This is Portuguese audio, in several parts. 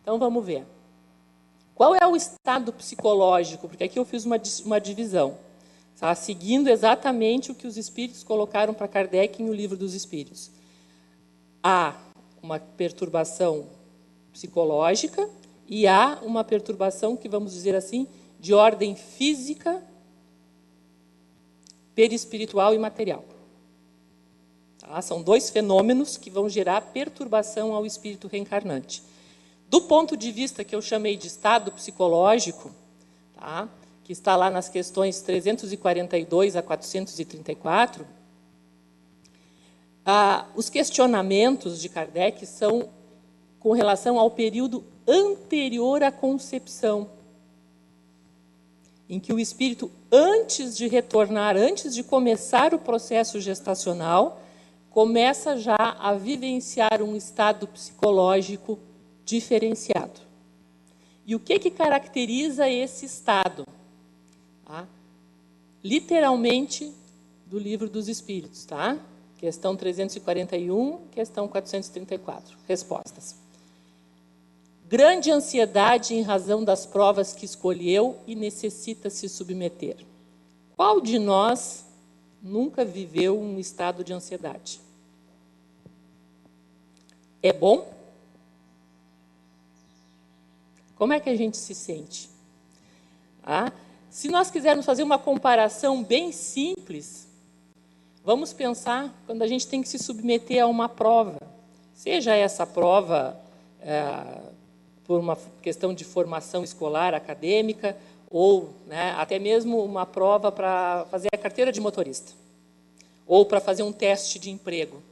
Então, vamos ver. Qual é o estado psicológico? Porque aqui eu fiz uma divisão, tá? Seguindo exatamente o que os espíritos colocaram para Kardec em O Livro dos Espíritos. Há uma perturbação psicológica e há uma perturbação que, vamos dizer assim, de ordem física, perispiritual e material. Tá? São dois fenômenos que vão gerar perturbação ao espírito reencarnante. Do ponto de vista que eu chamei de estado psicológico, tá? Que está lá nas questões 342 a 434, os questionamentos de Kardec são com relação ao período anterior à concepção, em que o espírito, antes de retornar, antes de começar o processo gestacional, começa já a vivenciar um estado psicológico diferenciado. E o que caracteriza esse estado? Tá? Literalmente, do Livro dos Espíritos, tá? Questão 341, questão 434. Respostas. Grande ansiedade em razão das provas que escolheu e necessita se submeter. Qual de nós nunca viveu um estado de ansiedade? É bom? Como é que a gente se sente? Se nós quisermos fazer uma comparação bem simples, vamos pensar quando a gente tem que se submeter a uma prova. Seja essa prova por uma questão de formação escolar, acadêmica, ou até mesmo uma prova para fazer a carteira de motorista, ou para fazer um teste de emprego.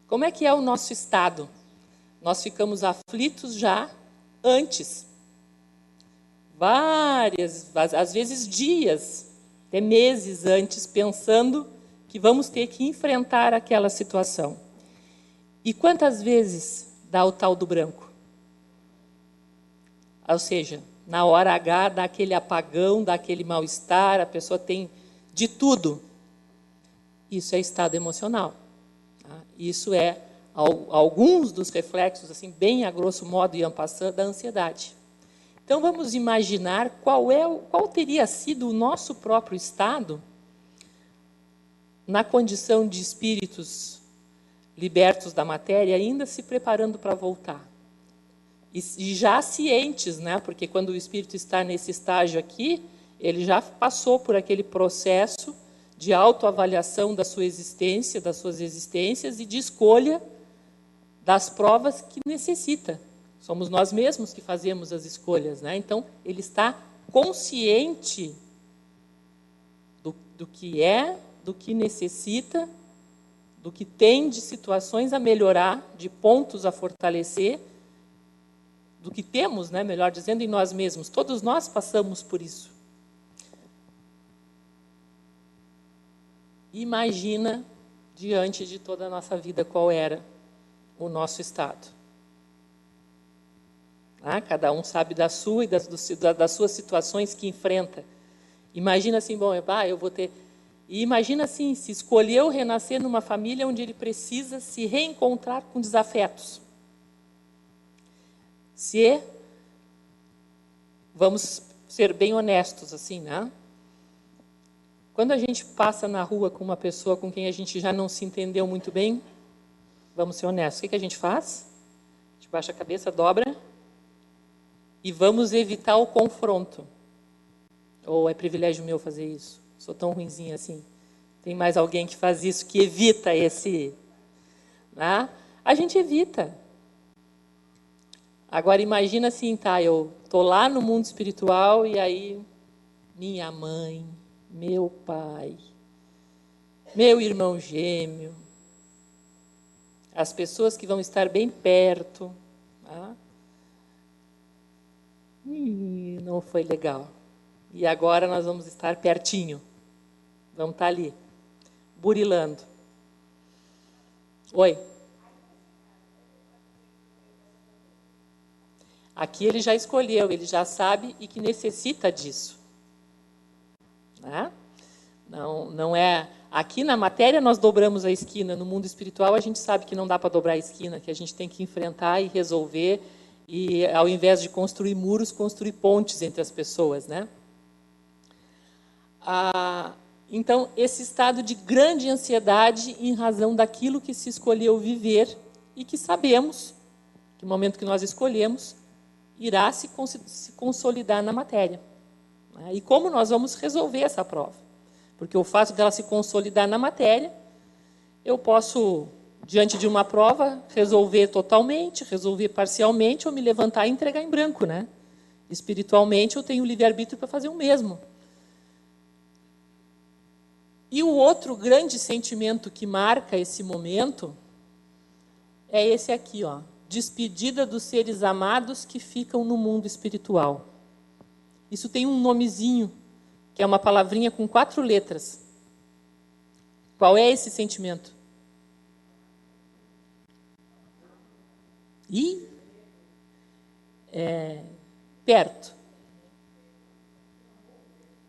Como é que é o nosso estado? Nós ficamos aflitos já antes. Às vezes dias, até meses antes, pensando que vamos ter que enfrentar aquela situação. E quantas vezes dá o tal do branco? Ou seja, na hora H dá aquele apagão, dá aquele mal-estar, a pessoa tem de tudo. Isso é estado emocional. Tá? Isso é alguns dos reflexos, assim, bem a grosso modo e en passant, da ansiedade. Então, vamos imaginar qual teria sido o nosso próprio estado na condição de espíritos libertos da matéria, ainda se preparando para voltar. E já cientes, porque quando o espírito está nesse estágio aqui, ele já passou por aquele processo de autoavaliação da sua existência, das suas existências e de escolha das provas que necessita. Somos nós mesmos que fazemos as escolhas. Então, ele está consciente do que é, do que necessita, do que tem de situações a melhorar, de pontos a fortalecer, do que temos, melhor dizendo, em nós mesmos. Todos nós passamos por isso. Imagina, diante de toda a nossa vida, qual era o nosso estado. Cada um sabe da sua e das suas situações que enfrenta. Imagina assim, eu vou ter... E imagina assim, se escolheu renascer numa família onde ele precisa se reencontrar com desafetos. Vamos ser bem honestos, assim, Quando a gente passa na rua com uma pessoa com quem a gente já não se entendeu muito bem, vamos ser honestos, o que a gente faz? A gente baixa a cabeça, dobra e vamos evitar o confronto. Ou é privilégio meu fazer isso? Sou tão ruinzinha assim. Tem mais alguém que faz isso, que evita esse... A gente evita. Agora, imagina assim, eu estou lá no mundo espiritual e aí minha mãe, meu pai, meu irmão gêmeo, as pessoas que vão estar bem perto. Não foi legal. E agora nós vamos estar pertinho. Vamos estar ali, burilando. Oi. Aqui ele já escolheu, ele já sabe e que necessita disso. Não é... Aqui na matéria nós dobramos a esquina, no mundo espiritual a gente sabe que não dá para dobrar a esquina, que a gente tem que enfrentar e resolver E, ao invés de construir muros, construir pontes entre as pessoas, né? Então, esse estado de grande ansiedade em razão daquilo que se escolheu viver e que sabemos que no momento que nós escolhemos, irá se consolidar na matéria. E como nós vamos resolver essa prova? Porque o fato dela se consolidar na matéria, eu posso, diante de uma prova, resolver totalmente, resolver parcialmente, ou me levantar e entregar em branco, né? Espiritualmente, eu tenho livre-arbítrio para fazer o mesmo. E o outro grande sentimento que marca esse momento é esse aqui, ó, despedida dos seres amados que ficam no mundo espiritual. Isso tem um nomezinho, que é uma palavrinha com 4 letras. Qual é esse sentimento? Perto.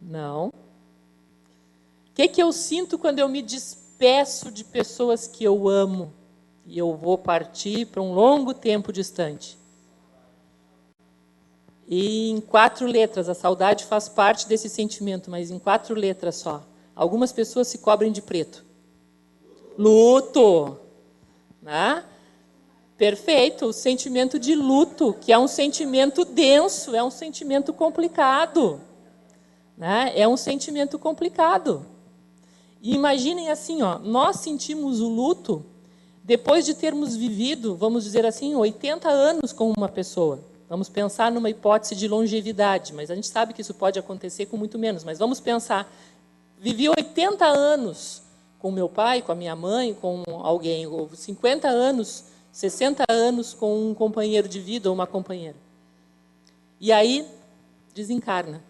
Não. O que eu sinto quando eu me despeço de pessoas que eu amo e eu vou partir para um longo tempo distante? E em 4 letras, a saudade faz parte desse sentimento, mas em 4 letras só. Algumas pessoas se cobrem de preto. Luto. Né? Perfeito, o sentimento de luto, que é um sentimento denso, é um sentimento complicado. Né? É um sentimento complicado. E imaginem assim, ó, nós sentimos o luto depois de termos vivido, vamos dizer assim, 80 anos com uma pessoa. Vamos pensar numa hipótese de longevidade, mas a gente sabe que isso pode acontecer com muito menos. Mas vamos pensar, vivi 80 anos com meu pai, com a minha mãe, com alguém, ou 50 anos, 60 anos com um companheiro de vida ou uma companheira. E aí, desencarna.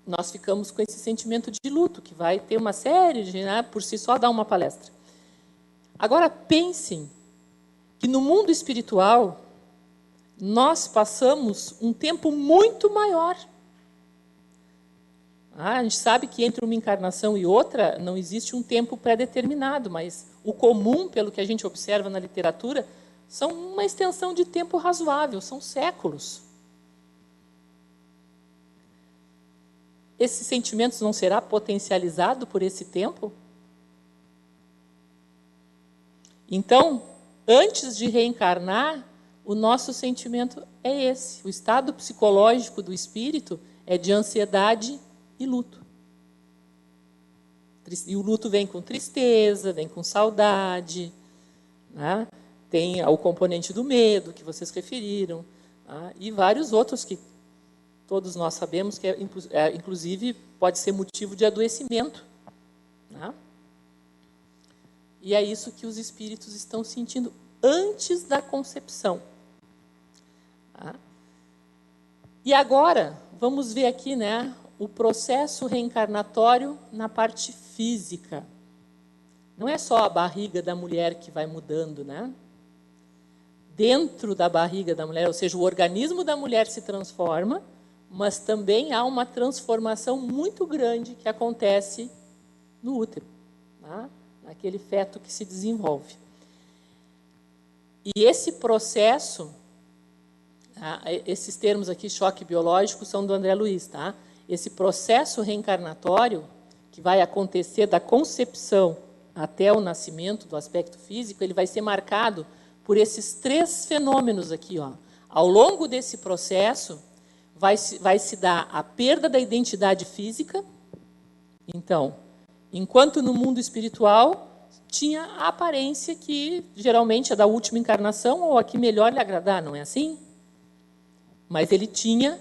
Nós ficamos com esse sentimento de luto, que vai ter uma série de, né, por si só, dar uma palestra. Agora, pensem que no mundo espiritual, nós passamos um tempo muito maior. A gente sabe que entre uma encarnação e outra não existe um tempo pré-determinado, mas o comum, pelo que a gente observa na literatura, são uma extensão de tempo razoável, são séculos. Esses sentimentos não será potencializado por esse tempo? Então, antes de reencarnar, o nosso sentimento é esse. O estado psicológico do espírito é de ansiedade e luto. E o luto vem com tristeza, vem com saudade, né? Tem o componente do medo, que vocês referiram, né? E vários outros que todos nós sabemos que, inclusive, pode ser motivo de adoecimento. Né? E é isso que os espíritos estão sentindo antes da concepção. Tá? E agora, vamos ver aqui, né, o processo reencarnatório na parte física. Não é só a barriga da mulher que vai mudando, né? Dentro da barriga da mulher, ou seja, o organismo da mulher se transforma, mas também há uma transformação muito grande que acontece no útero, tá? Naquele feto que se desenvolve. E esse processo, tá? Esses termos aqui, choque biológico, são do André Luiz, tá? Esse processo reencarnatório, que vai acontecer da concepção até o nascimento do aspecto físico, ele vai ser marcado por esses 3 fenômenos aqui, ó. Ao longo desse processo, vai se dar a perda da identidade física. Então, enquanto no mundo espiritual tinha a aparência que geralmente é da última encarnação ou a que melhor lhe agradar, não é assim? Mas ele tinha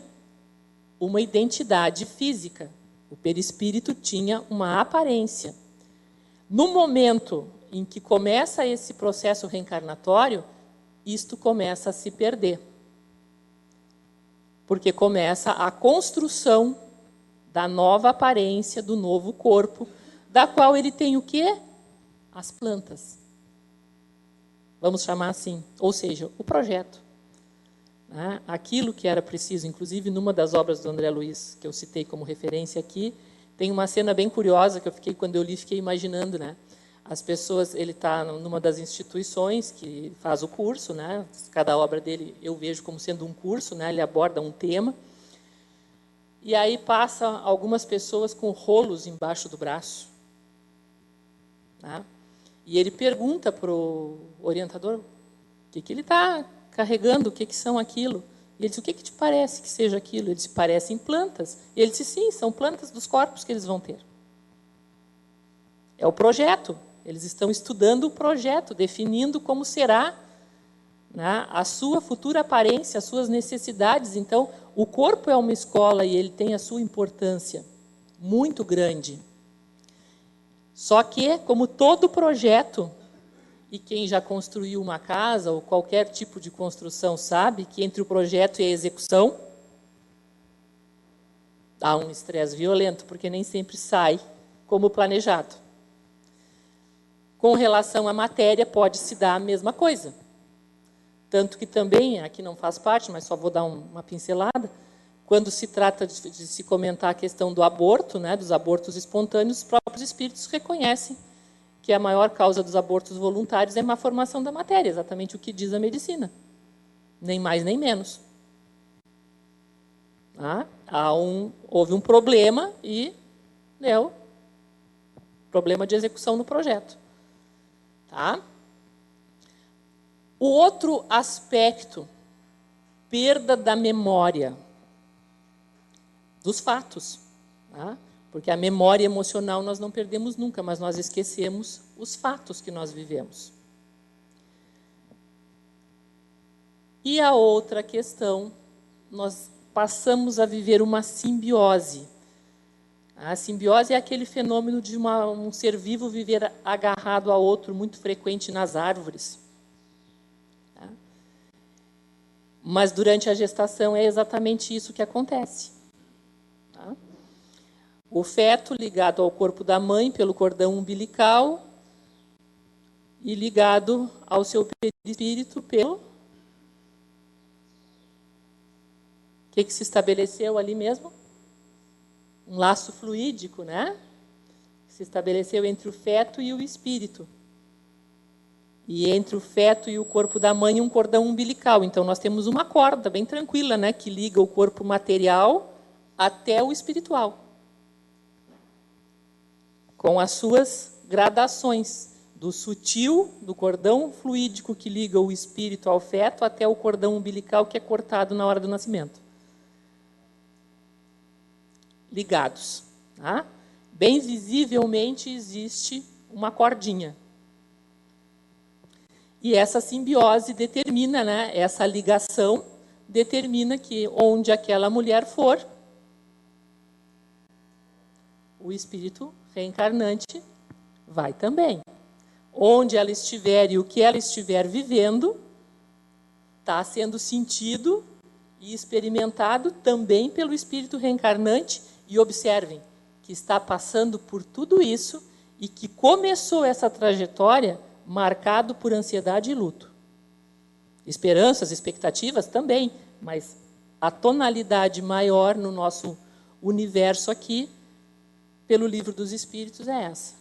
uma identidade física. O perispírito tinha uma aparência. No momento em que começa esse processo reencarnatório, isto começa a se perder. Porque começa a construção da nova aparência, do novo corpo, da qual ele tem o quê? As plantas. Vamos chamar assim. Ou seja, o projeto. Né? Aquilo que era preciso, inclusive numa das obras do André Luiz, que eu citei como referência aqui, tem uma cena bem curiosa que quando eu li, fiquei imaginando, né? As pessoas, ele está numa das instituições que faz o curso, né? Cada obra dele eu vejo como sendo um curso, né? Ele aborda um tema. E aí passa algumas pessoas com rolos embaixo do braço. Tá? E ele pergunta para o orientador o que ele está carregando, o que são aquilo. E ele diz, o que te parece que seja aquilo? Ele disse, parecem plantas. E ele disse, sim, são plantas dos corpos que eles vão ter. É o projeto. Eles estão estudando o projeto, definindo como será, né, a sua futura aparência, as suas necessidades. Então, o corpo é uma escola e ele tem a sua importância muito grande. Só que, como todo projeto, e quem já construiu uma casa ou qualquer tipo de construção sabe que entre o projeto e a execução há um estresse violento, porque nem sempre sai como planejado. Com relação à matéria, pode se dar a mesma coisa. Tanto que também, aqui não faz parte, mas só vou dar uma pincelada, quando se trata de se comentar a questão do aborto, né, dos abortos espontâneos, os próprios espíritos reconhecem que a maior causa dos abortos voluntários é a má formação da matéria, exatamente o que diz a medicina. Nem mais nem menos. Tá? Houve um problema e deu problema de execução no projeto. Tá? O outro aspecto, perda da memória dos fatos. Tá? Porque a memória emocional nós não perdemos nunca, mas nós esquecemos os fatos que nós vivemos. E a outra questão, nós passamos a viver uma simbiose. A simbiose é aquele fenômeno de um ser vivo viver agarrado a outro, muito frequente nas árvores. Tá? Mas durante a gestação é exatamente isso que acontece. Tá? O feto ligado ao corpo da mãe pelo cordão umbilical e ligado ao seu perispírito pelo... O que se estabeleceu ali mesmo? Um laço fluídico, né? Se estabeleceu entre o feto e o espírito. E entre o feto e o corpo da mãe, um cordão umbilical. Então, nós temos uma corda bem tranquila, né? Que liga o corpo material até o espiritual. Com as suas gradações. Do sutil, do cordão fluídico que liga o espírito ao feto, até o cordão umbilical que é cortado na hora do nascimento. Ligados. Tá? Bem visivelmente existe uma cordinha. E essa simbiose determina, né, essa ligação determina que onde aquela mulher for, o espírito reencarnante vai também. Onde ela estiver e o que ela estiver vivendo, está sendo sentido e experimentado também pelo espírito reencarnante. E observem que está passando por tudo isso e que começou essa trajetória marcado por ansiedade e luto. Esperanças, expectativas também, mas a tonalidade maior no nosso universo aqui, pelo Livro dos Espíritos, é essa.